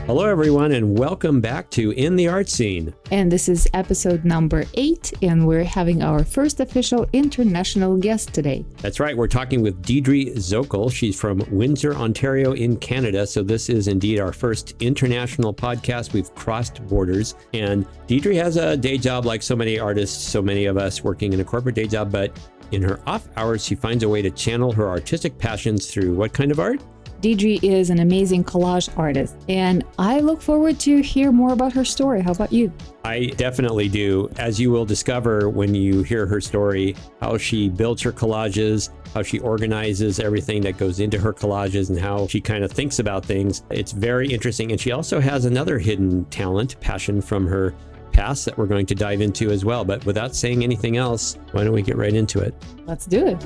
Hello, everyone, and welcome back to In the Art Scene. And this is episode number 8, and we're having our first official international guest today. That's right. We're talking with Deidre Szokol. She's from Windsor, Ontario in Canada. So this is indeed our first international podcast. We've crossed borders. And Deidre has a day job like so many artists, so many of us working in a corporate day job. But in her off hours, she finds a way to channel her artistic passions through what kind of art? Deidre is an amazing collage artist, and I look forward to hear more about her story. How about you? I definitely do. As you will discover when you hear her story, how she builds her collages, how she organizes everything that goes into her collages, and how she kind of thinks about things. It's very interesting. And she also has another hidden talent, passion from her past that we're going to dive into as well. But without saying anything else, why don't we get right into it? Let's do it.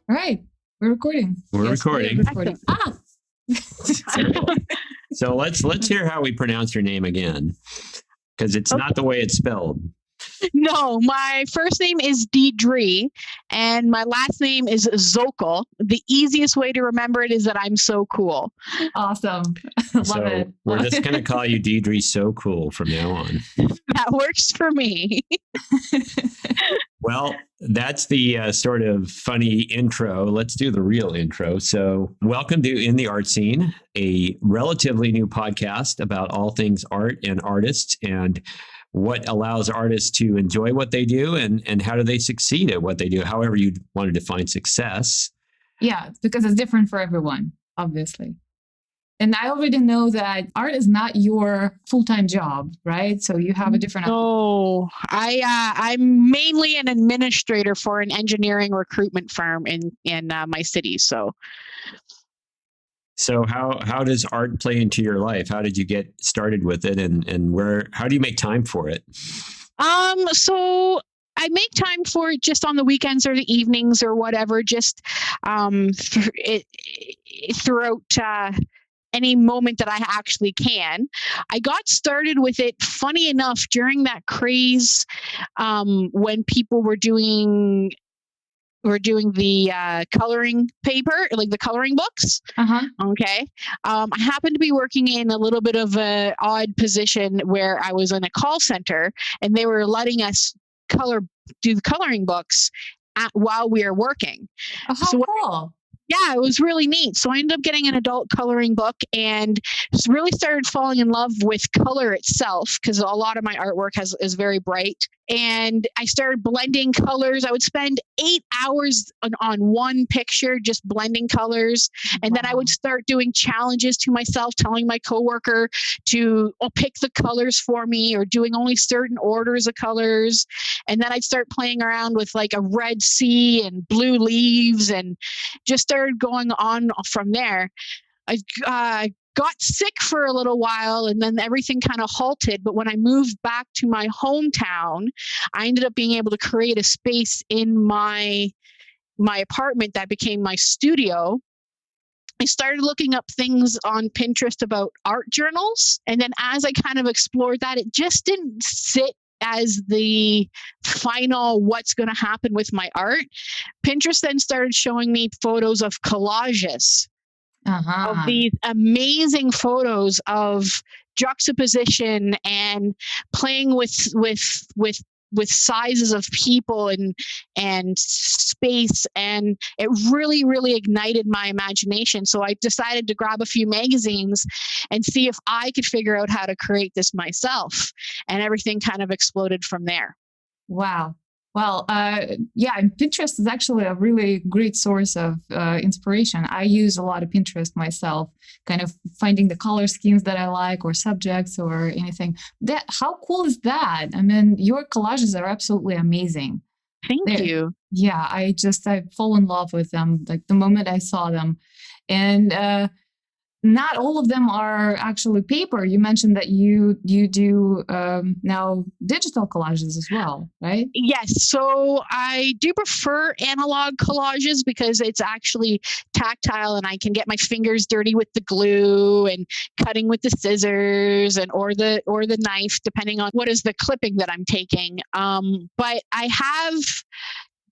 All right, we're recording. We're recording. Ah! So let's hear how we pronounce your name again, because it's not the way it's spelled. No, my first name is Deidre, and my last name is Szokol. The easiest way to remember it is that I'm so cool. Awesome. Love it. We're just going to call you Deidre So Cool from now on. That works for me. Well, that's the sort of funny intro. Let's do the real intro. So welcome to In the Art Scene, a relatively new podcast about all things art and artists and what allows artists to enjoy what they do and how do they succeed at what they do, however you want to define success. Yeah, because it's different for everyone, obviously. And I already know that art is not your full-time job, right? So you have a different... No, I'm mainly an administrator for an engineering recruitment firm in my city. So how does art play into your life? How did you get started with it, and how do you make time for it? So I make time for it just on the weekends or the evenings or whatever, just throughout any moment that I actually can. I got started with it, funny enough, during that craze when people were doing the coloring paper, like the coloring books. Okay. I happened to be working in a little bit of an odd position where I was in a call center and they were letting us do the coloring books while we were working. Oh, how cool. Yeah, it was really neat. So I ended up getting an adult coloring book and really started falling in love with color itself because a lot of my artwork is very bright. And I started blending colors. I would spend 8 hours on one picture, just blending colors. And then I would start doing challenges to myself, telling my coworker to pick the colors for me or doing only certain orders of colors. And then I'd start playing around with like a red sea and blue leaves and just started going on from there. I got sick for a little while and then everything kind of halted. But when I moved back to my hometown, I ended up being able to create a space in my apartment that became my studio. I started looking up things on Pinterest about art journals. And then as I kind of explored that, it just didn't sit as the final what's going to happen with my art. Pinterest then started showing me photos of collages. Of these amazing photos of juxtaposition and playing with sizes of people and space, and it really, really ignited my imagination. So I decided to grab a few magazines and see if I could figure out how to create this myself, and everything kind of exploded from there. Wow. Well, yeah, Pinterest is actually a really great source of inspiration. I use a lot of Pinterest myself, kind of finding the color schemes that I like or subjects or anything. How cool is that? I mean, your collages are absolutely amazing. Thank you. Yeah, I fall in love with them like the moment I saw them. And not all of them are actually paper. You mentioned that you do now digital collages as well, right? Yes. So I do prefer analog collages because it's actually tactile and I can get my fingers dirty with the glue and cutting with the scissors or the knife, depending on what is the clipping that I'm taking. But I have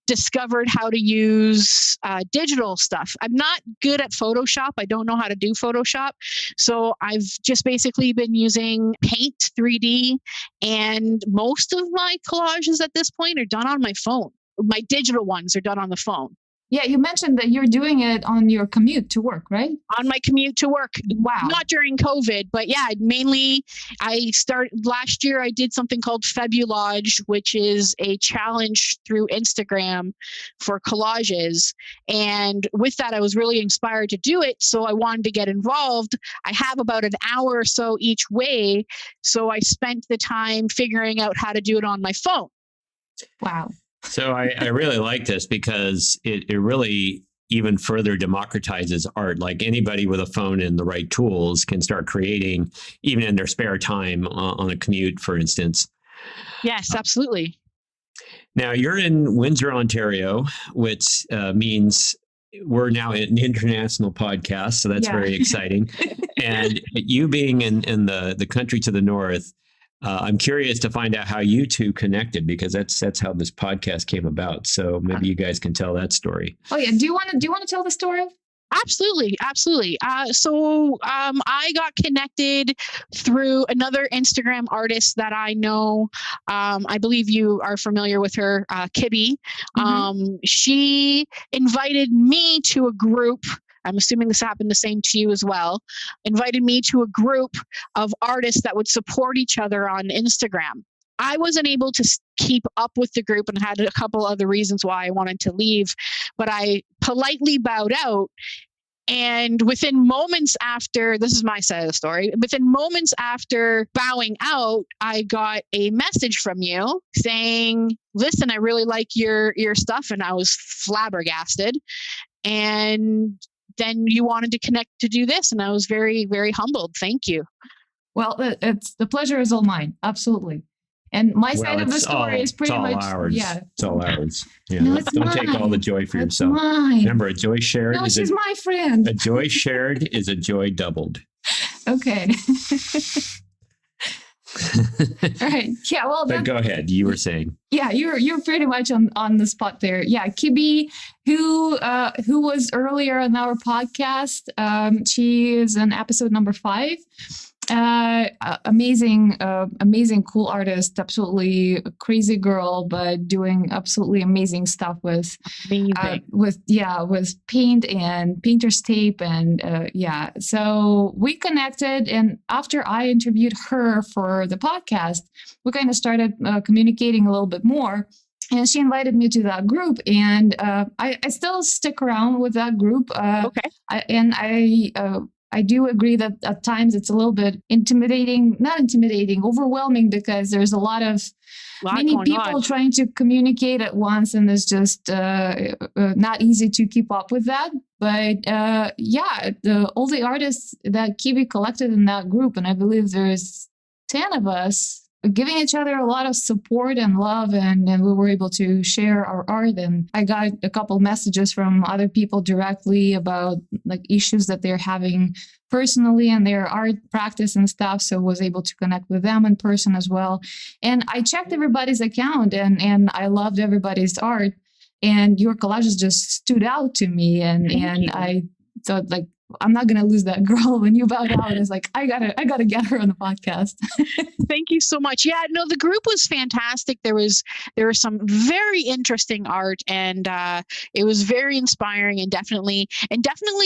discovered how to use digital stuff. I'm not good at Photoshop. I don't know how to do Photoshop. So I've just basically been using Paint 3D, and most of my collages at this point are done on my phone. My digital ones are done on the phone. Yeah, you mentioned that you're doing it on your commute to work, right? On my commute to work. Wow. Not during COVID, but yeah, mainly I started last year. I did something called Febulage, which is a challenge through Instagram for collages. And with that, I was really inspired to do it. So I wanted to get involved. I have about an hour or so each way. So I spent the time figuring out how to do it on my phone. Wow. So I really like this because it really even further democratizes art. Like anybody with a phone and the right tools can start creating, even in their spare time on a commute, for instance. Yes, absolutely. Now you're in Windsor, Ontario, which means we're now an international podcast. So that's very exciting. And you being in the country to the north, I'm curious to find out how you two connected, because that's how this podcast came about. So maybe you guys can tell that story. Oh yeah, do you want to tell the story? Absolutely. So I got connected through another Instagram artist that I know. I believe you are familiar with her, Kibby. Mm-hmm. She invited me to a group. I'm assuming this happened the same to you as well, invited me to a group of artists that would support each other on Instagram. I wasn't able to keep up with the group and had a couple other reasons why I wanted to leave, but I politely bowed out. And within moments after, this is my side of the story, within moments after bowing out, I got a message from you saying, listen, I really like your stuff. And I was flabbergasted. And then you wanted to connect to do this. And I was very, very humbled. Thank you. Well, the pleasure is all mine. Absolutely. And my side of the story is pretty much ours. Yeah. It's all ours. Yeah. No, it's Don't mine. take all the joy for It's yourself. mine. Remember, a joy shared No, is she's my friend. a joy shared is a joy doubled. Okay. All right. Yeah. Well, But go ahead. You were saying. Yeah, you're pretty much on the spot there. Yeah, Kibby, who was earlier on our podcast. She is in episode number 5. Amazing, cool artist. Absolutely a crazy girl, but doing absolutely amazing stuff with paint and painter's tape and So we connected, and after I interviewed her for the podcast, we kind of started communicating a little bit more. And she invited me to that group, and I still stick around with that group. I do agree that at times it's a little bit overwhelming, because there's a lot of many people trying to communicate at once, and it's just not easy to keep up with that. But all the artists that Kibi collected in that group, and I believe there's 10 of us, giving each other a lot of support and love, and we were able to share our art. And I got a couple messages from other people directly about like issues that they're having personally in their art practice and stuff, so was able to connect with them in person as well. And I checked everybody's account, and I loved everybody's art, and your collages just stood out to me, and I thought, like, I'm not gonna lose that girl. When you bowed out, it's like I gotta get her on the podcast. Thank you so much. Yeah, no, the group was fantastic. There was some very interesting art, and it was very inspiring, and definitely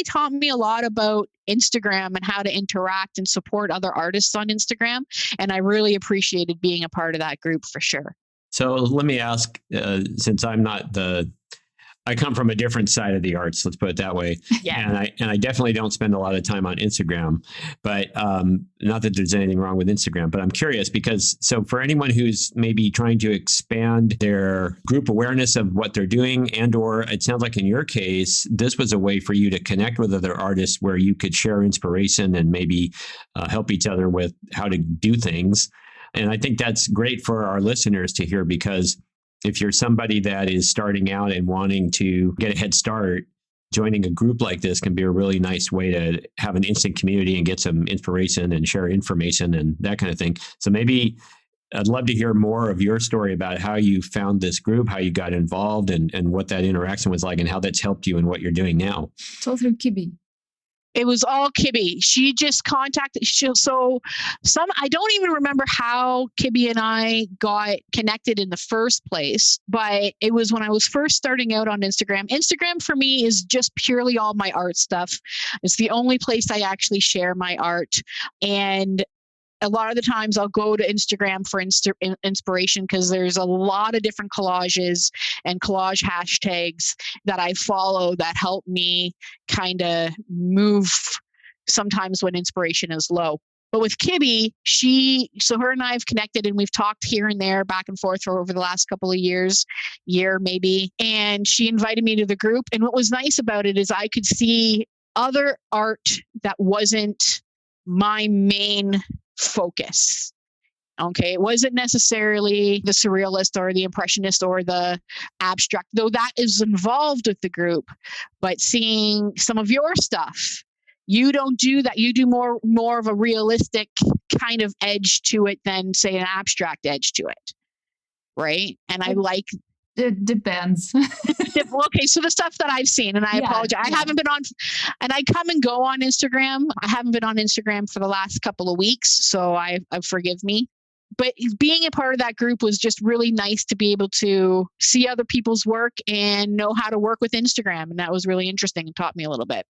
taught me a lot about Instagram and how to interact and support other artists on Instagram. And I really appreciated being a part of that group for sure. So let me ask, since I'm not I come from a different side of the arts, let's put it that way. Yeah. And I definitely don't spend a lot of time on Instagram, but not that there's anything wrong with Instagram, but I'm curious because, so for anyone who's maybe trying to expand their group awareness of what they're doing, and or it sounds like in your case, this was a way for you to connect with other artists where you could share inspiration and maybe help each other with how to do things. And I think that's great for our listeners to hear, because if you're somebody that is starting out and wanting to get a head start, joining a group like this can be a really nice way to have an instant community and get some inspiration and share information and that kind of thing. So maybe I'd love to hear more of your story about how you found this group, how you got involved, and what that interaction was like, and how that's helped you in what you're doing now. It's all through Kibi. It was all Kibby. She just contacted. I don't even remember how Kibby and I got connected in the first place, but it was when I was first starting out on Instagram. Instagram for me is just purely all my art stuff. It's the only place I actually share my art. And a lot of the times I'll go to Instagram for inspiration because there's a lot of different collages and collage hashtags that I follow that help me kind of move sometimes when inspiration is low. But with Kibby, her and I have connected and we've talked here and there back and forth for over the last couple of years, year maybe. And she invited me to the group. And what was nice about it is I could see other art that wasn't my main focus. Okay. It wasn't necessarily the surrealist or the impressionist or the abstract, though that is involved with the group, but seeing some of your stuff, you don't do that. You do more of a realistic kind of edge to it than say an abstract edge to it. Right. And I like it depends. Okay, so the stuff that I've seen, and I apologize, I haven't been on, and I come and go on Instagram. I haven't been on Instagram for the last couple of weeks, so I forgive me. But being a part of that group was just really nice to be able to see other people's work and know how to work with Instagram, and that was really interesting and taught me a little bit.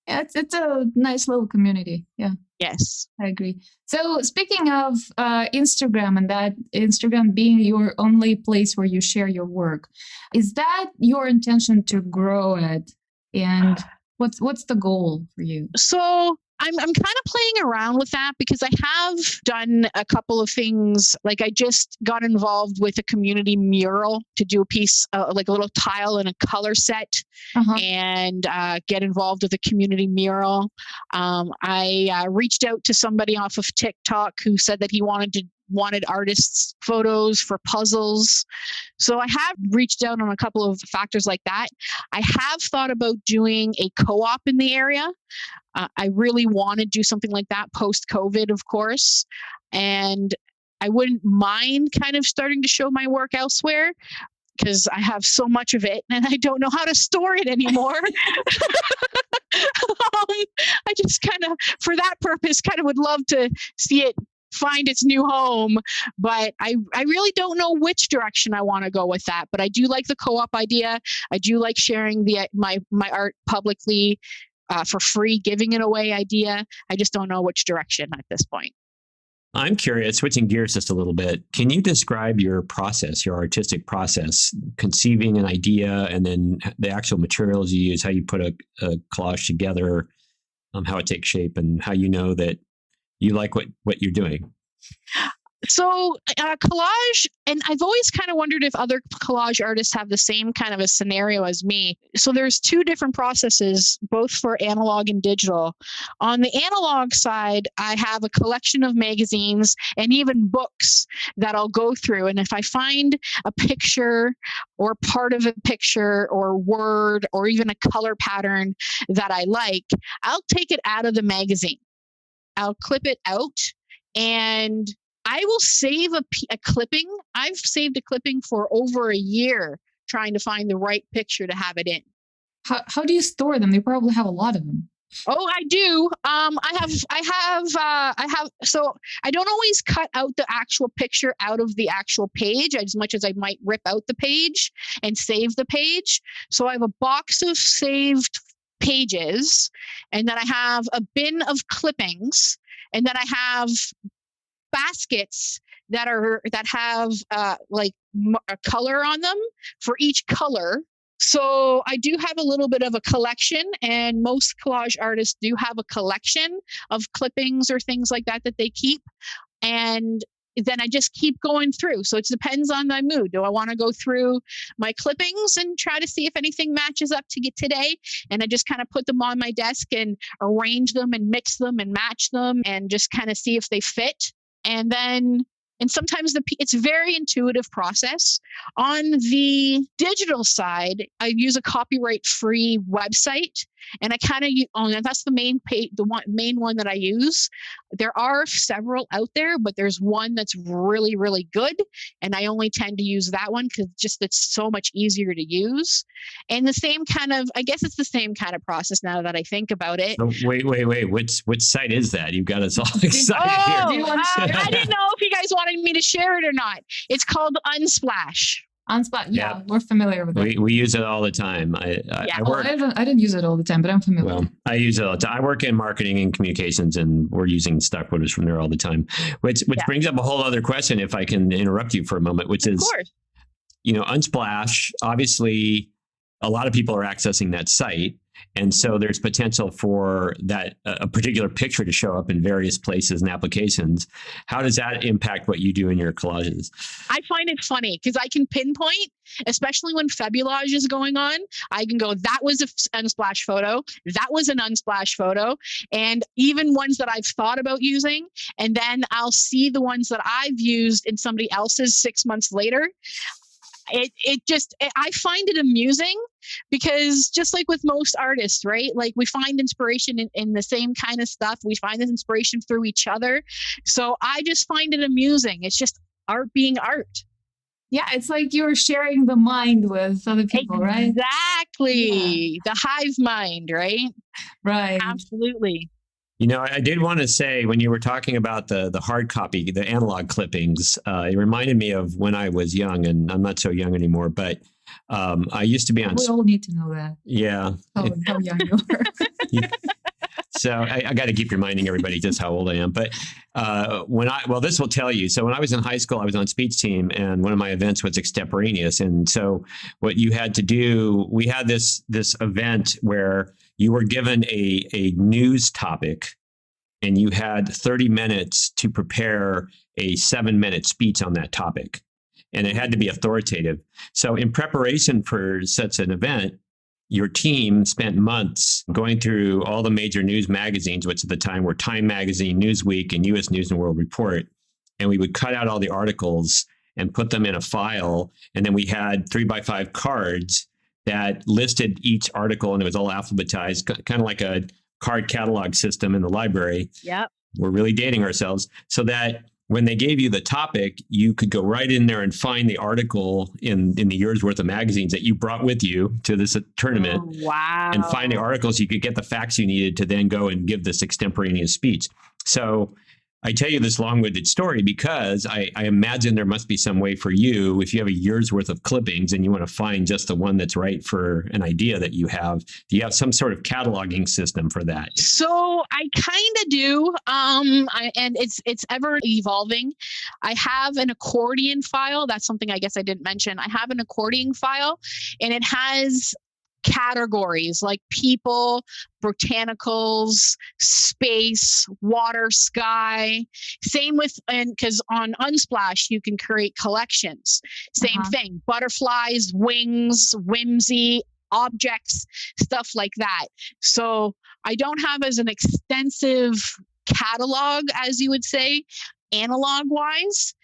Yeah, it's a nice little community. Yeah. Yes, I agree. So speaking of Instagram and that Instagram being your only place where you share your work, is that your intention to grow it? And what's the goal for you? So I'm kind of playing around with that because I have done a couple of things. Like I just got involved with a community mural to do a piece, like a little tile and a color set, and get involved with a community mural. I reached out to somebody off of TikTok who said that he wanted artists' photos for puzzles. So I have reached out on a couple of factors like that. I have thought about doing a co-op in the area. I really want to do something like that post-COVID, of course. And I wouldn't mind kind of starting to show my work elsewhere because I have so much of it and I don't know how to store it anymore. I just kind of, for that purpose, kind of would love to see it find its new home, but I really don't know which direction I want to go with that. But I do like the co-op idea. I do like sharing my art publicly for free, giving it away idea. I just don't know which direction at this point. I'm curious, switching gears just a little bit. Can you describe your process, your artistic process, conceiving an idea and then the actual materials you use, how you put a collage together, how it takes shape, and how you know that you like what you're doing? So collage, and I've always kind of wondered if other collage artists have the same kind of a scenario as me. So there's two different processes, both for analog and digital. On the analog side, I have a collection of magazines and even books that I'll go through. And if I find a picture or part of a picture or word or even a color pattern that I like, I'll take it out of the magazine. I'll clip it out and I will save a clipping. I've saved a clipping for over a year trying to find the right picture to have it in. How do you store them? They probably have a lot of them. Oh, I do. I have. So I don't always cut out the actual picture out of the actual page as much as I might rip out the page and save the page. So I have a box of saved pages, and then I have a bin of clippings, and then I have baskets that have like a color on them for each color. So I do have a little bit of a collection, and most collage artists do have a collection of clippings or things like that they keep. And then I just keep going through. So it depends on my mood. Do I want to go through my clippings and try to see if anything matches up to get today? And I just kind of put them on my desk and arrange them and mix them and match them and just kind of see if they fit. And sometimes it's a very intuitive process. On the digital side, I use a copyright-free website And I kind of, that's the main one that I use. There are several out there, but there's one that's really, really good. And I only tend to use that one because it's so much easier to use. And the same kind of, I guess it's the same kind of process now that I think about it. So wait. Which site is that? You've got us all excited here. I didn't know if you guys wanted me to share it or not. It's called Unsplash. Unsplash, yeah, we're familiar with it. We use it all the time. I didn't use it all the time, but I'm familiar. Well, I use it all the time. I work in marketing and communications, and we're using stock photos from there all the time. Which brings up a whole other question, if I can interrupt you for a moment, which is, Unsplash, obviously, a lot of people are accessing that site. And so there's potential for that a particular picture to show up in various places and applications. How does that impact what you do in your collages? I find it funny because I can pinpoint, especially when Fabulage is going on. I can go, that was an Unsplash photo. That was an Unsplash photo. And even ones that I've thought about using. And then I'll see the ones that I've used in somebody else's 6 months later. I find it amusing because just like with most artists, right? Like we find inspiration in the same kind of stuff. We find this inspiration through each other. So I just find it amusing. It's just art being art. Yeah, it's like you're sharing the mind with other people, right? Exactly. Yeah. The hive mind, right? Right. Absolutely. I did want to say, when you were talking about the hard copy, the analog clippings, it reminded me of when I was young, and I'm not so young anymore, but I used to be on... We all need to know that. Yeah. How young you are. So I got to keep reminding everybody just how old I am. But this will tell you. So when I was in high school, I was on speech team, and one of my events was extemporaneous. And so what you had to do, we had this event where you were given a news topic, and you had 30 minutes to prepare a 7-minute speech on that topic. And it had to be authoritative. So in preparation for such an event, your team spent months going through all the major news magazines, which at the time were Time Magazine, Newsweek, and U.S. News and World Report. And we would cut out all the articles and put them in a file. And then we had 3x5 cards that listed each article, and it was all alphabetized, kind of like a card catalog system in the library. Yep. We're really dating ourselves, so that when they gave you the topic, you could go right in there and find the article in the year's worth of magazines that you brought with you to this tournament. Oh, wow. And find the articles. You could get the facts you needed to then go and give this extemporaneous speech. So I tell you this long-winded story because I imagine there must be some way for you, if you have a year's worth of clippings and you want to find just the one that's right for an idea that you have, do you have some sort of cataloging system for that? So I kind of do, and it's ever evolving. I have an accordion file. That's something I guess I didn't mention. I have an accordion file, and it has categories like people, botanicals, space, water, sky. Same with, and because on Unsplash you can create collections. Same thing, butterflies, wings, whimsy, objects, stuff like that. So I don't have as an extensive catalog as you would say, analog wise.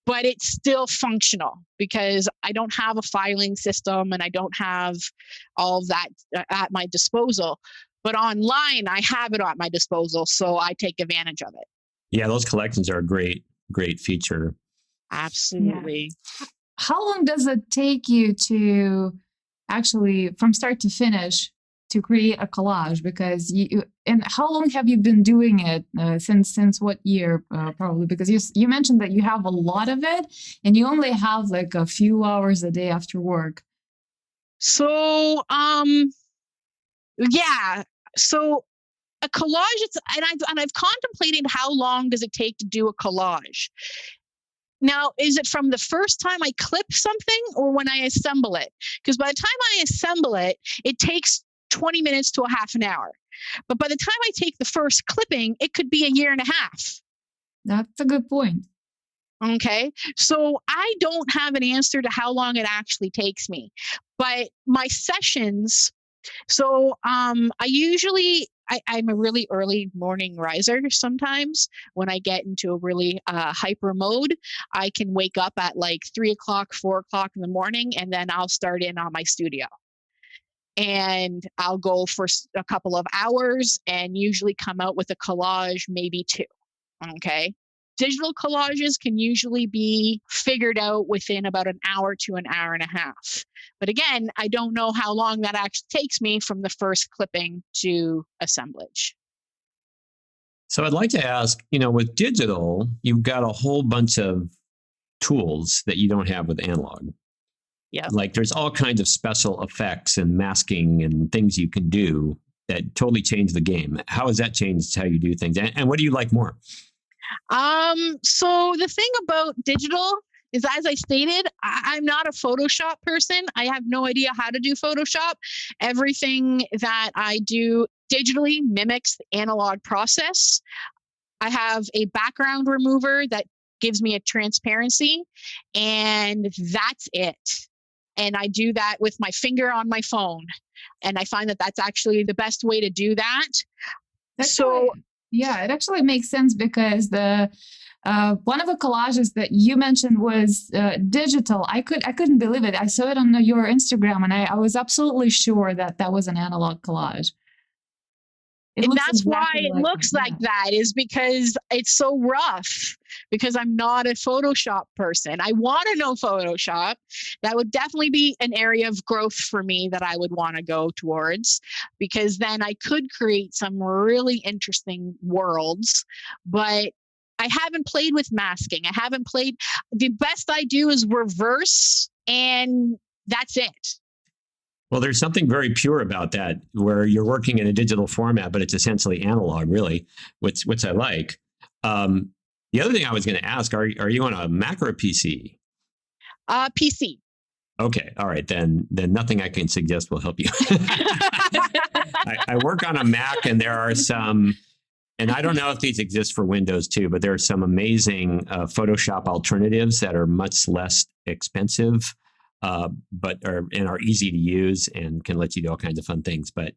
But it's still functional because I don't have a filing system and I don't have all of that at my disposal. But online, I have it at my disposal, so I take advantage of it. Yeah, those collections are a great feature. Absolutely. Yeah. How long does it take you to actually, from start to finish, to create a collage? Because and how long have you been doing it? Since what year, probably? Because you mentioned that you have a lot of it, and you only have like a few hours a day after work. So, yeah. So a collage, I've contemplated how long does it take to do a collage. Now, is it from the first time I clip something or when I assemble it? Because by the time I assemble it, it takes 20 minutes to a half an hour. But by the time I take the first clipping, it could be a year and a half. That's a good point. Okay. So I don't have an answer to how long it actually takes me. But my sessions, so I'm a really early morning riser sometimes. When I get into a really hyper mode, I can wake up at like 3 o'clock, 4 o'clock in the morning, and then I'll start in on my studio. and I'll go for a couple of hours and usually come out with a collage, maybe 2. Okay. Digital collages can usually be figured out within about an hour to an hour and a half. But again, I don't know how long that actually takes me from the first clipping to assemblage. So I'd like to ask, with digital, you've got a whole bunch of tools that you don't have with analog. Yeah. Like there's all kinds of special effects and masking and things you can do that totally change the game. How has that changed how you do things? And what do you like more? So the thing about digital is, as I stated, I'm not a Photoshop person. I have no idea how to do Photoshop. Everything that I do digitally mimics the analog process. I have a background remover that gives me a transparency, and that's it. And I do that with my finger on my phone. And I find that that's actually the best way to do that. Yeah, it actually makes sense because the one of the collages that you mentioned was digital. I couldn't believe it. I saw it on your Instagram, and I was absolutely sure that was an analog collage. And that's why it looks like that, is because it's so rough, because I'm not a Photoshop person. I want to know Photoshop. That would definitely be an area of growth for me that I would want to go towards, because then I could create some really interesting worlds. But I haven't played with masking. The best I do is reverse, and that's it. Well, there's something very pure about that, where you're working in a digital format, but it's essentially analog, really, which I like. The other thing I was going to ask, are you on a Mac or a PC? PC. Okay. All right. Then nothing I can suggest will help you. I work on a Mac, and there are some, and I don't know if these exist for Windows too, but there are some amazing Photoshop alternatives that are much less expensive. But are easy to use and can let you do all kinds of fun things. But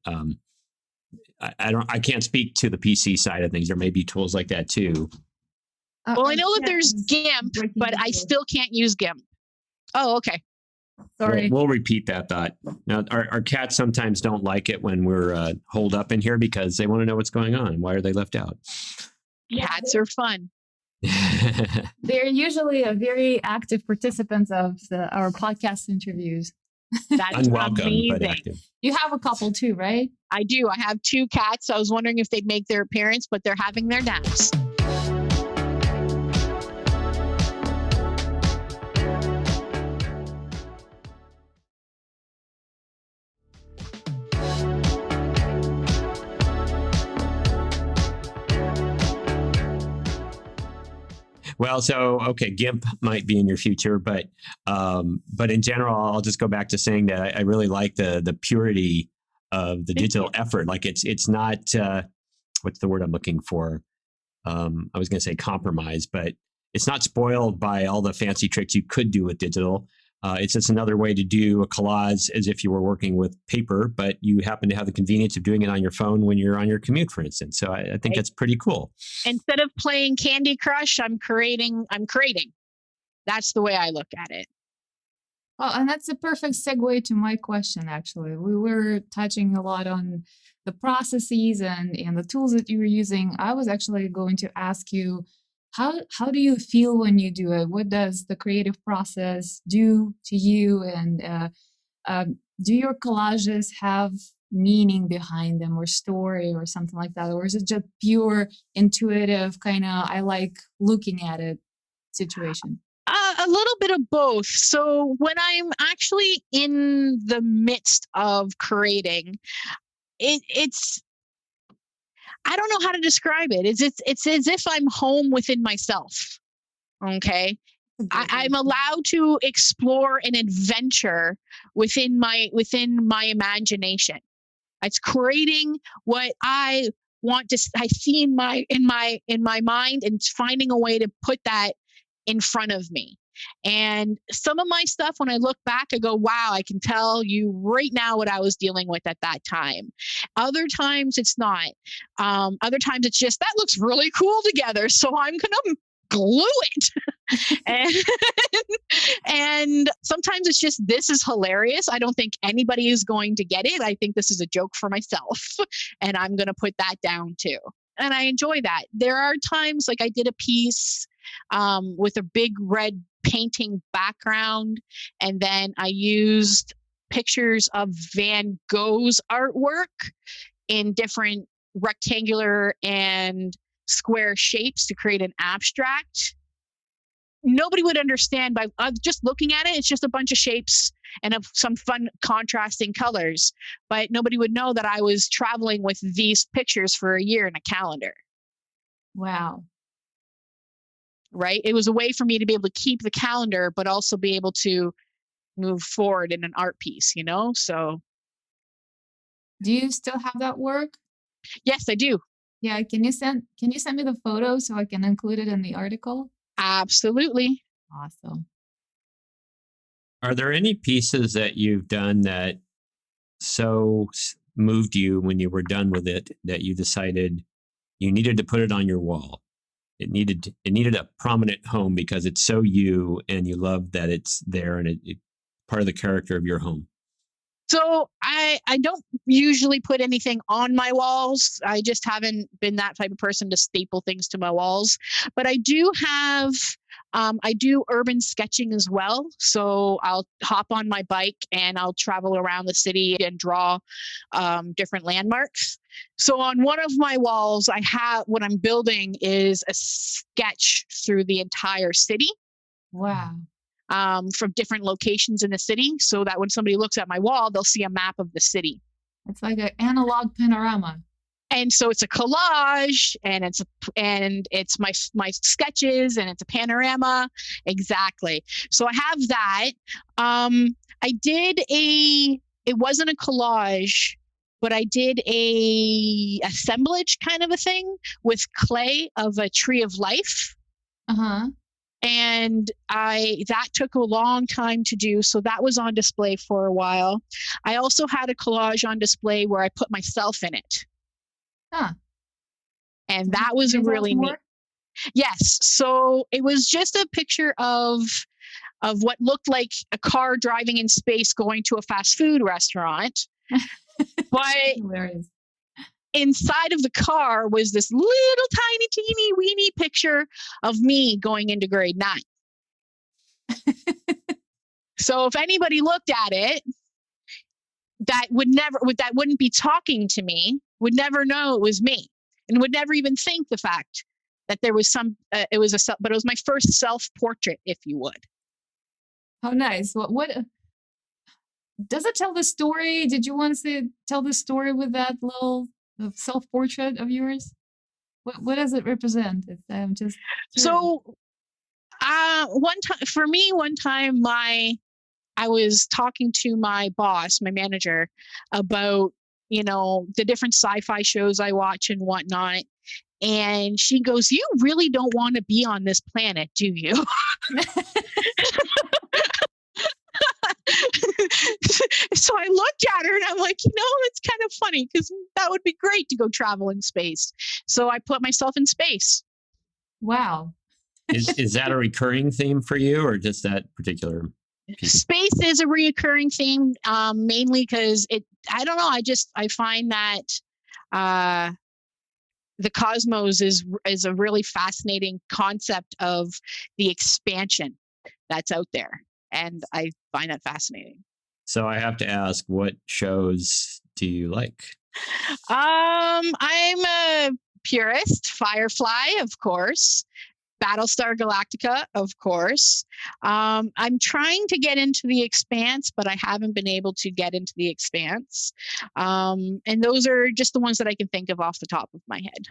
I can't speak to the PC side of things. There may be tools like that too. Well, I know that there's GIMP, but I still can't use GIMP. Oh, okay. Sorry. We'll repeat that thought. Now, our cats sometimes don't like it when we're holed up in here because they want to know what's going on. Why are they left out? Cats are fun. They're usually a very active participants of our podcast interviews. That's unwelcome, amazing. But active. You have a couple too, right? I do. I have 2 cats. I was wondering if they'd make their appearance, but they're having their naps. Well, so, okay, GIMP might be in your future, but in general, I'll just go back to saying that I really like the purity of the digital effort. Like it's not, what's the word I'm looking for? I was going to say compromise, but it's not spoiled by all the fancy tricks you could do with digital. It's just another way to do a collage as if you were working with paper, but you happen to have the convenience of doing it on your phone when you're on your commute, for instance. So I think that's pretty cool. Instead of playing Candy Crush, I'm creating. That's the way I look at it. Well, and that's a perfect segue to my question, actually. We were touching a lot on the processes and the tools that you were using. I was actually going to ask you, how do you feel when you do it? What does the creative process do to you? And do your collages have meaning behind them, or story, or something like that? Or is it just pure intuitive kind of, I like looking at it situation? A little bit of both. So when I'm actually in the midst of creating, it's I don't know how to describe it. It's as if I'm home within myself. Okay. I'm allowed to explore an adventure within my imagination. It's creating what I want to. I see in my mind, and finding a way to put that in front of me. And some of my stuff, when I look back, I go, wow, I can tell you right now what I was dealing with at that time. Other times it's not. Other times it's just, that looks really cool together, so I'm going to glue it. and and sometimes it's just, this is hilarious. I don't think anybody is going to get it. I think this is a joke for myself, and I'm going to put that down too. And I enjoy that. There are times, like I did a piece with a big red painting background, and then I used pictures of Van Gogh's artwork in different rectangular and square shapes to create an abstract. Nobody would understand by just looking at it. It's just a bunch of shapes and of some fun contrasting colors, but nobody would know that I was traveling with these pictures for a year in a calendar. Wow. Right? It was a way for me to be able to keep the calendar, but also be able to move forward in an art piece, you know? So. Do you still have that work? Yes, I do. Yeah. Can you send me the photo so I can include it in the article? Absolutely. Awesome. Are there any pieces that you've done that so moved you when you were done with it that you decided you needed to put it on your wall? It needed a prominent home because it's so you, and you love that it's there, and it's part of the character of your home. So I don't usually put anything on my walls. I just haven't been that type of person to staple things to my walls. But I do have, I do urban sketching as well. So I'll hop on my bike and I'll travel around the city and draw different landmarks. So on one of my walls, I have, what I'm building is a sketch through the entire city. Wow. From different locations in the city, so that when somebody looks at my wall, they'll see a map of the city. It's like an analog panorama. And so it's a collage, and it's my sketches, and it's a panorama. Exactly. So I have that. I did it wasn't a collage, but I did a assemblage kind of a thing with clay of a tree of life. Uh-huh. And that took a long time to do. So that was on display for a while. I also had a collage on display where I put myself in it. Huh. And that was really neat. Yes. So it was just a picture of what looked like a car driving in space going to a fast food restaurant. But hilarious. Inside of the car was this little tiny, teeny, weeny picture of me going into grade 9. So if anybody looked at it, that wouldn't be talking to me, would never know it was me, and would never even think the fact that there was but it was my first self-portrait, if you would. How nice. What does it tell the story? Did you want to tell the story with that little self-portrait of yours? What does it represent? I'm just so one time I was talking to my boss, my manager, about the different sci-fi shows I watch and whatnot, and she goes, "You really don't want to be on this planet, do you?" So I looked at her and I'm like, it's kind of funny because that would be great to go travel in space. So I put myself in space. Wow. Is that a recurring theme for you, or just that particular piece? Space is a recurring theme, mainly because I don't know. I find that the cosmos is a really fascinating concept of the expansion that's out there. And I find that fascinating. So I have to ask, what shows do you like? I'm a purist. Firefly, of course. Battlestar Galactica, of course. I'm trying to get into The Expanse, but I haven't been able to get into The Expanse. And those are just the ones that I can think of off the top of my head.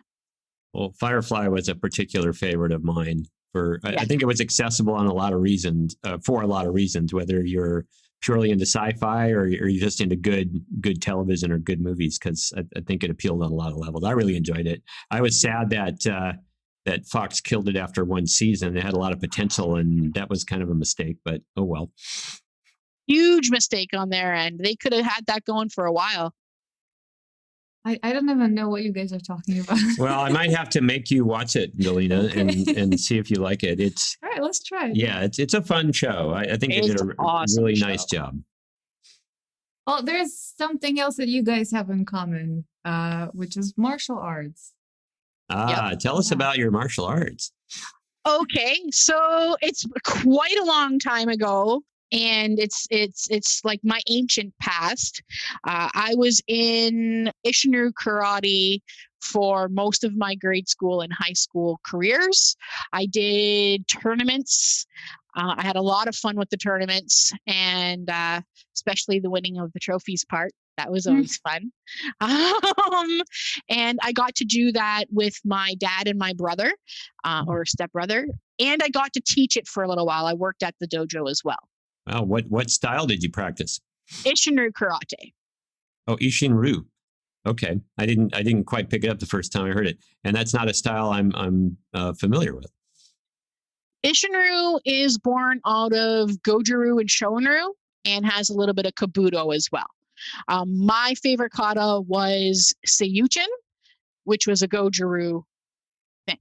Well, Firefly was a particular favorite of mine. I think it was accessible on a lot of reasons, for a lot of reasons, whether you're purely into sci-fi or you're just into good television or good movies, because I think it appealed on a lot of levels. I really enjoyed it. I was sad that Fox killed it after one season. It had a lot of potential, and that was kind of a mistake, but oh well. Huge mistake on their end. They could have had that going for a while. I don't even know what you guys are talking about. Well, I might have to make you watch it, Galina, and see if you like it. It's All right, let's try it. yeah, it's a fun show. I think they did a awesome really show. nice job. Well, there's something else that you guys have in common, which is martial arts. Tell us about your martial arts. Okay, so it's quite a long time ago, and it's like my ancient past. I was in Ishinru karate for most of my grade school and high school careers. I did tournaments. I had a lot of fun with the tournaments, and especially the winning of the trophies part. That was always fun. And I got to do that with my dad and my brother, or stepbrother. And I got to teach it for a little while. I worked at the dojo as well. Wow, what style did you practice? Ishinru karate. Oh, Ishinru. Okay, I didn't quite pick it up the first time I heard it, and that's not a style I'm familiar with. Ishinru is born out of Goju-ryu and Shorin-ryu, and has a little bit of Kabuto as well. My favorite kata was Seiyuchin, which was a Goju-ryu.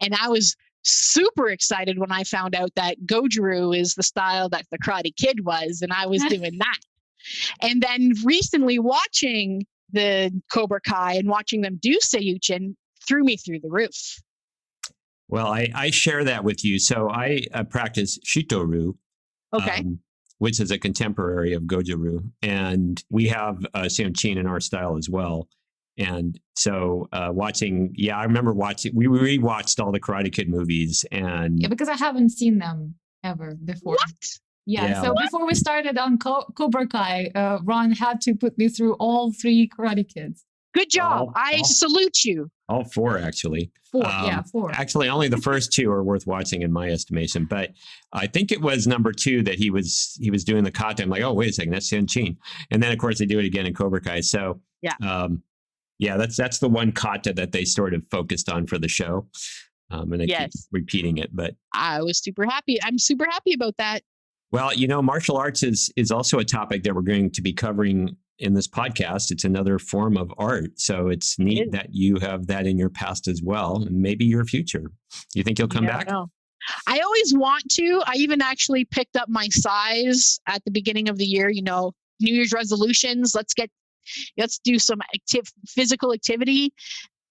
And I was super excited when I found out that Goju-ryu is the style that the Karate Kid was, and I was doing that. And then recently watching the Cobra Kai and watching them do Seiyuchin threw me through the roof. Well, I share that with you. So I practice Shito-ryu. Okay. Which is a contemporary of Goju-ryu. And we have Seiyuchin in our style as well. And so I remember watching, we rewatched all the Karate Kid movies. And Yeah, because I haven't seen them ever before. What? Yeah, so before we started on Cobra Kai, Ron had to put me through all 3 Karate Kids. Good job. I salute you. All 4, actually. 4, 4. Actually, only the first 2 are worth watching in my estimation. But I think it was number 2 that he was doing the kata. I'm like, oh, wait a second, that's Seiyuchin. And then, of course, they do it again in Cobra Kai. So, that's the one kata that they sort of focused on for the show. And they keep repeating it. But I was super happy. I'm super happy about that. Well, martial arts is also a topic that we're going to be covering in this podcast. It's another form of art. So it's neat that you have that in your past as well, and maybe your future. You think you'll come back? I always want to. I even actually picked up my size at the beginning of the year, New Year's resolutions. Let's do some physical activity.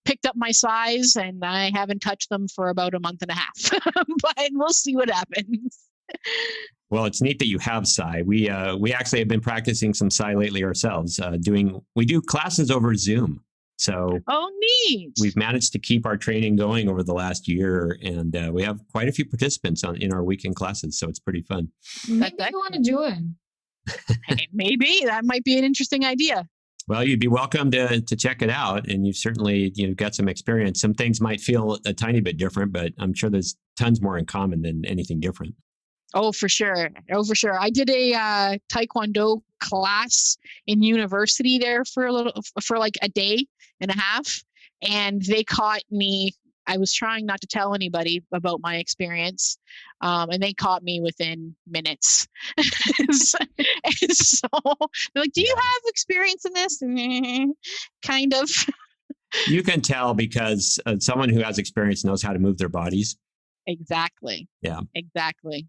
Picked up my size, and I haven't touched them for about a month and a half, but we'll see what happens. Well, it's neat that you have Sai. We actually have been practicing some Sai lately ourselves. We do classes over Zoom. So neat. We've managed to keep our training going over the last year, and we have quite a few participants in our weekend classes. So it's pretty fun. Maybe you want to join. Hey, maybe that might be an interesting idea. Well, you'd be welcome to check it out, and you've certainly got some experience. Some things might feel a tiny bit different, but I'm sure there's tons more in common than anything different. Oh, for sure. I did a Taekwondo class in university there for like a day and a half. And they caught me. I was trying not to tell anybody about my experience. And they caught me within minutes. So they're like, do you have experience in this? Kind of. You can tell because someone who has experience knows how to move their bodies. Exactly. Yeah. Exactly.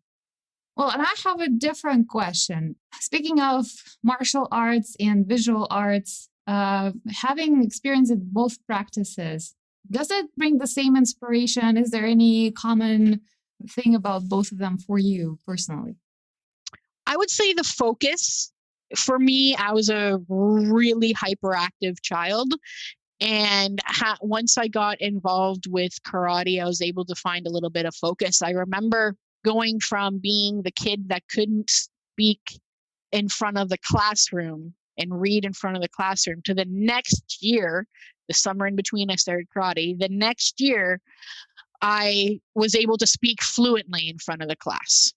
Well, and I have a different question. Speaking of martial arts and visual arts, having experience in both practices, does it bring the same inspiration? Is there any common thing about both of them for you personally? I would say the focus. For me, I was a really hyperactive child. And once I got involved with karate, I was able to find a little bit of focus. I remember going from being the kid that couldn't speak in front of the classroom and read in front of the classroom to the next year, the summer in between I started karate. The next year, I was able to speak fluently in front of the class.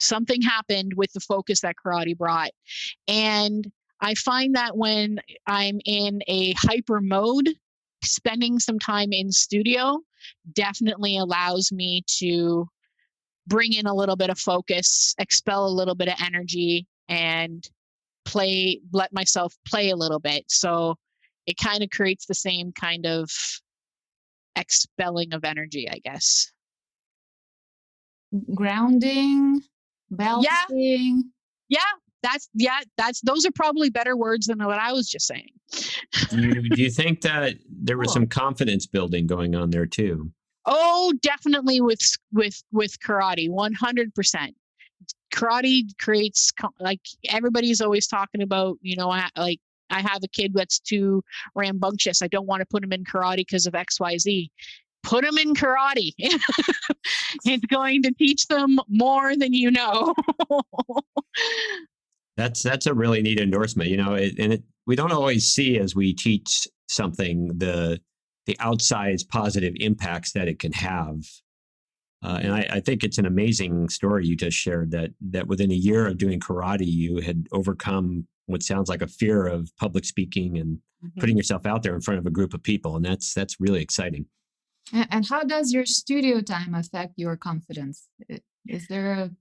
Something happened with the focus that karate brought. And I find that when I'm in a hyper mode, spending some time in studio definitely allows me to bring in a little bit of focus, expel a little bit of energy, and let myself play a little bit. So it kind of creates the same kind of expelling of energy, I guess. Grounding, balancing. Those are probably better words than what I was just saying. Do you think that there was some confidence building going on there too? Oh, definitely with karate, 100%. Karate creates, like, everybody's always talking about, I have a kid that's too rambunctious. I don't want to put him in karate because of XYZ. Put them in karate. It's going to teach them more than you know. That's a really neat endorsement, we don't always see as we teach something the outsized positive impacts that it can have. And I think it's an amazing story you just shared that within a year of doing karate, you had overcome what sounds like a fear of public speaking and putting yourself out there in front of a group of people. And that's really exciting. And how does your studio time affect your confidence? Is there a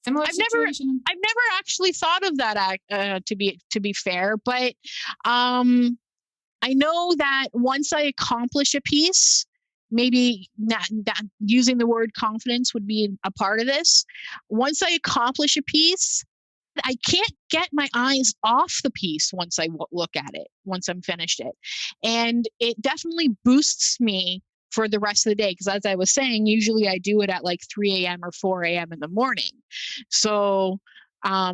similar situation? I've never actually thought of that, to be fair, but I know that once I accomplish a piece, maybe not using the word confidence would be a part of this. Once I accomplish a piece, I can't get my eyes off the piece once I look at it, once I'm finished it. And it definitely boosts me for the rest of the day. Because as I was saying, usually I do it at like 3 a.m. or 4 a.m. in the morning. So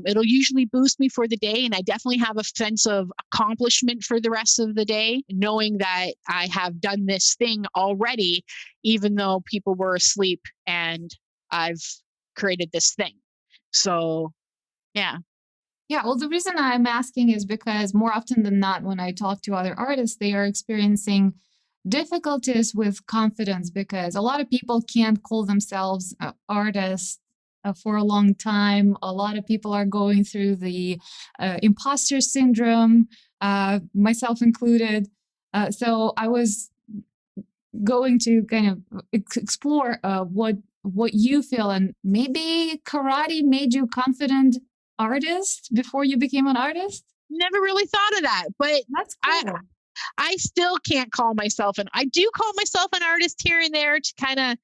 it'll usually boost me for the day. And I definitely have a sense of accomplishment for the rest of the day, knowing that I have done this thing already, even though people were asleep and I've created this thing. So, yeah. Yeah, well, the reason I'm asking is because more often than not, when I talk to other artists, they are experiencing difficulties with confidence because a lot of people can't call themselves artists for a long time. A lot of people are going through the imposter syndrome, myself included. So I was going to kind of explore what you feel, and maybe karate made you confident artist before you became an artist. Never really thought of that, but that's cool. I still can't call myself I do call myself an artist here and there to kind of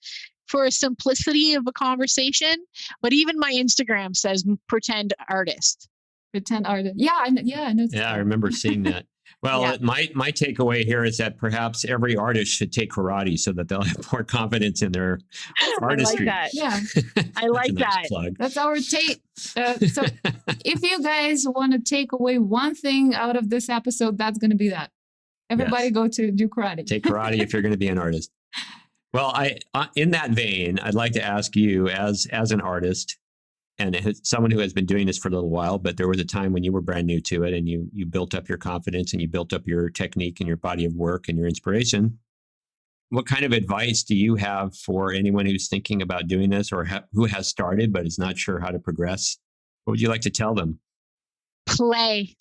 for a simplicity of a conversation, but even my Instagram says pretend artist. Pretend artist. Yeah, I know. Yeah, I remember seeing that. Well, yeah. My takeaway here is that perhaps every artist should take karate so that they'll have more confidence in their artistry. I like that. Yeah, I like that. Plug. That's our take. So if you guys want to take away one thing out of this episode, that's going to be that. Everybody go to do karate. Take karate if you're going to be an artist. Well, in that vein, I'd like to ask you as an artist and someone who has been doing this for a little while, but there was a time when you were brand new to it and you built up your confidence and you built up your technique and your body of work and your inspiration. What kind of advice do you have for anyone who's thinking about doing this or who has started but is not sure how to progress? What would you like to tell them? Play.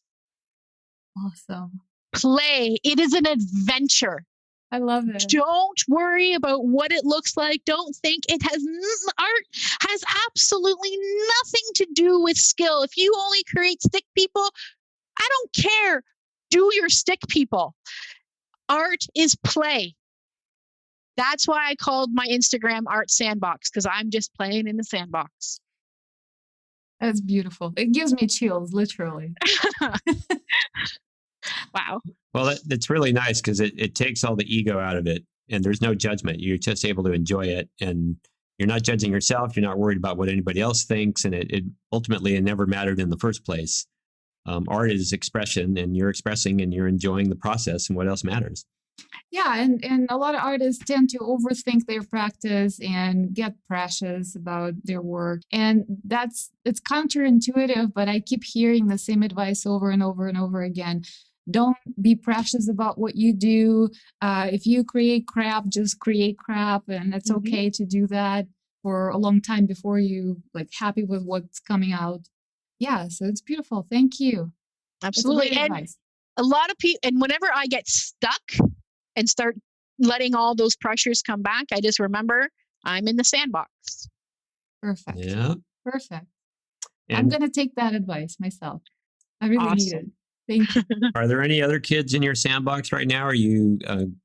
Awesome. Play. It is an adventure. I love it. Don't worry about what it looks like. Don't think art has absolutely nothing to do with skill. If you only create stick people, I don't care. Do your stick people. Art is play. That's why I called my Instagram Art Sandbox, because I'm just playing in the sandbox. That's beautiful. It gives me chills, literally. Wow. Well, that's really nice because it takes all the ego out of it and there's no judgment. You're just able to enjoy it and you're not judging yourself. You're not worried about what anybody else thinks. And it ultimately, it never mattered in the first place. Art is expression and you're expressing and you're enjoying the process and what else matters. Yeah. And a lot of artists tend to overthink their practice and get precious about their work. And it's counterintuitive, but I keep hearing the same advice over and over and over again. Don't be precious about what you do. If you create crap, just create crap. And it's okay to do that for a long time before you happy with what's coming out. Yeah. So it's beautiful. Thank you. Absolutely. And a lot of people, and whenever I get stuck and start letting all those pressures come back, I just remember I'm in the sandbox. Perfect. Yeah. Perfect. I'm going to take that advice myself. I really need it. Thank you. Are there any other kids in your sandbox right now? Are you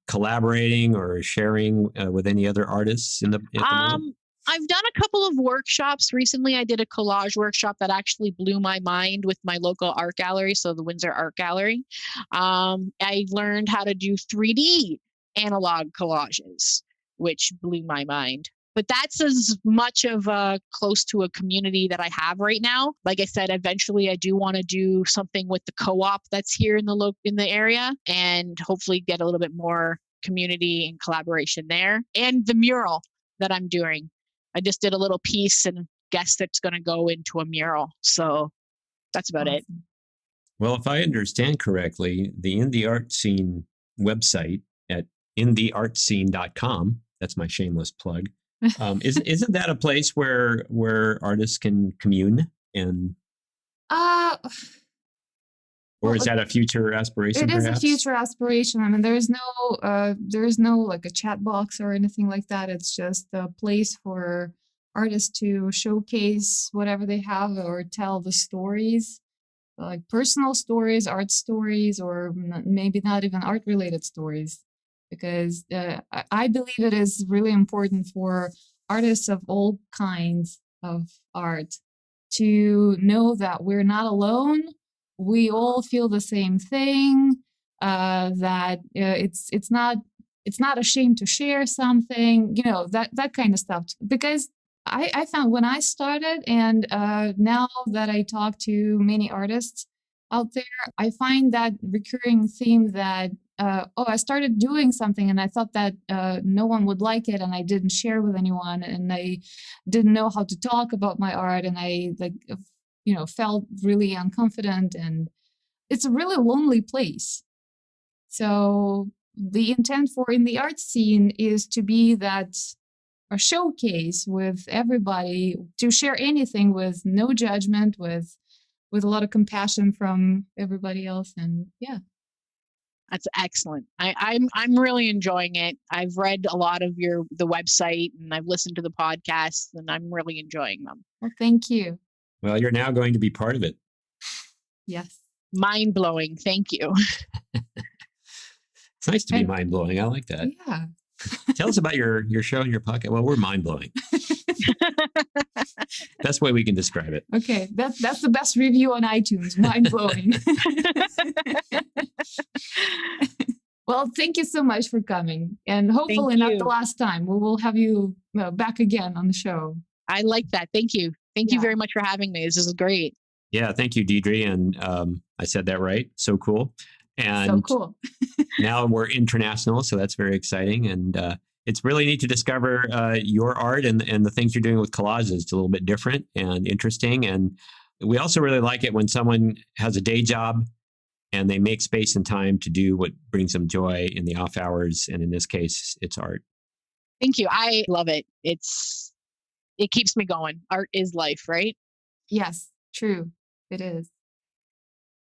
collaborating or sharing with any other artists at the moment? I've done a couple of workshops recently. I did a collage workshop that actually blew my mind with my local art gallery, so the Windsor Art Gallery. I learned how to do 3D analog collages, which blew my mind. But that's as much of close to a community that I have right now. Like I said, eventually I do want to do something with the co-op that's here in the area, and hopefully get a little bit more community and collaboration there. And the mural that I'm doing. I just did a little piece and guess that's going to go into a mural. So that's about it. Well, if I understand correctly, the Indie Art Scene website at indieartscene.com, that's my shameless plug, isn't that a place where artists can commune? And or is that a future aspiration? It is perhaps? a future aspiration. I mean, there is no like a chat box or anything like that. It's just a place for artists to showcase whatever they have or tell the stories, like personal stories, art stories, or maybe not even art related stories. Because I believe it is really important for artists of all kinds of art to know that we're not alone. We all feel the same thing. That it's not a shame to share something, that kind of stuff. Because I found when I started, and now that I talk to many artists out there, I find that recurring theme that I started doing something and I thought that no one would like it, and I didn't share with anyone, and I didn't know how to talk about my art, and I felt really unconfident, and it's a really lonely place. So the intent for In the Art Scene is to be that a showcase with everybody, to share anything with no judgment, with a lot of compassion from everybody else. And yeah. That's excellent. I'm really enjoying it. I've read a lot of the website, and I've listened to the podcasts, and I'm really enjoying them. Well, thank you. Well, you're now going to be part of it. Yes. Mind blowing. Thank you. It's nice to be mind blowing. I like that. Yeah. Tell us about your show and your podcast. Well, we're mind blowing. That's the way we can describe it. Okay, that's the best review on iTunes. Mind blowing. Well, thank you so much for coming, and hopefully not the last time. We will have you back again on the show. I like that. Thank you. Thank you very much for having me. This is great. Yeah, thank you, Deidre. And I said that right. So cool. And so cool. Now we're international, so that's very exciting. And it's really neat to discover your art and the things you're doing with collages. It's a little bit different and interesting. And we also really like it when someone has a day job and they make space and time to do what brings them joy in the off hours. And in this case, it's art. Thank you. I love it. It keeps me going. Art is life, right? Yes, true. It is.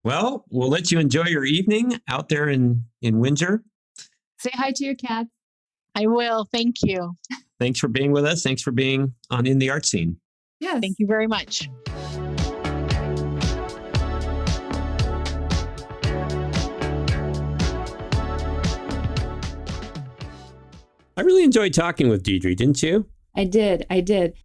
Well, we'll let you enjoy your evening out there in Windsor. Say hi to your cat. I will. Thank you. Thanks for being with us. Thanks for being on In the Art Scene. Yes. Thank you very much. I really enjoyed talking with Deidre, didn't you? I did.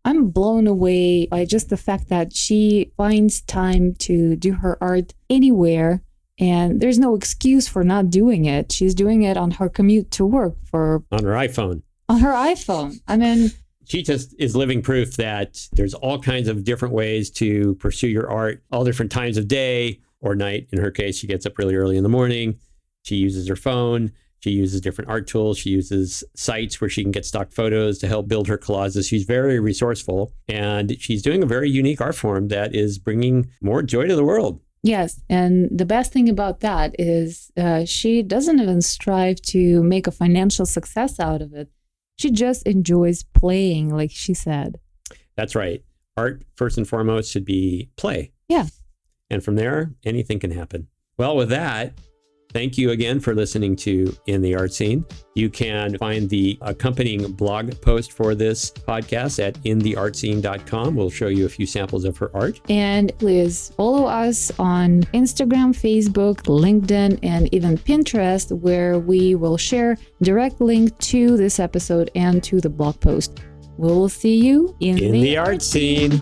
I'm blown away by just the fact that she finds time to do her art anywhere, and there's no excuse for not doing it. She's doing it on her commute to work on her iPhone. I mean, she just is living proof that there's all kinds of different ways to pursue your art, all different times of day or night. In her case, she gets up really early in the morning. She uses her phone. She uses different art tools. She uses sites where she can get stock photos to help build her collages. She's very resourceful, and she's doing a very unique art form that is bringing more joy to the world. Yes. And the best thing about that is she doesn't even strive to make a financial success out of it. She just enjoys playing, like she said. That's right. Art, first and foremost, should be play. Yeah. And from there, anything can happen. Well, with that, Thank you again for listening to In the Art Scene. You can find the accompanying blog post for this podcast at intheartscene.com. We'll show you a few samples of her art. And please follow us on Instagram, Facebook, LinkedIn, and even Pinterest, where we will share direct link to this episode and to the blog post. We'll see you in the art scene.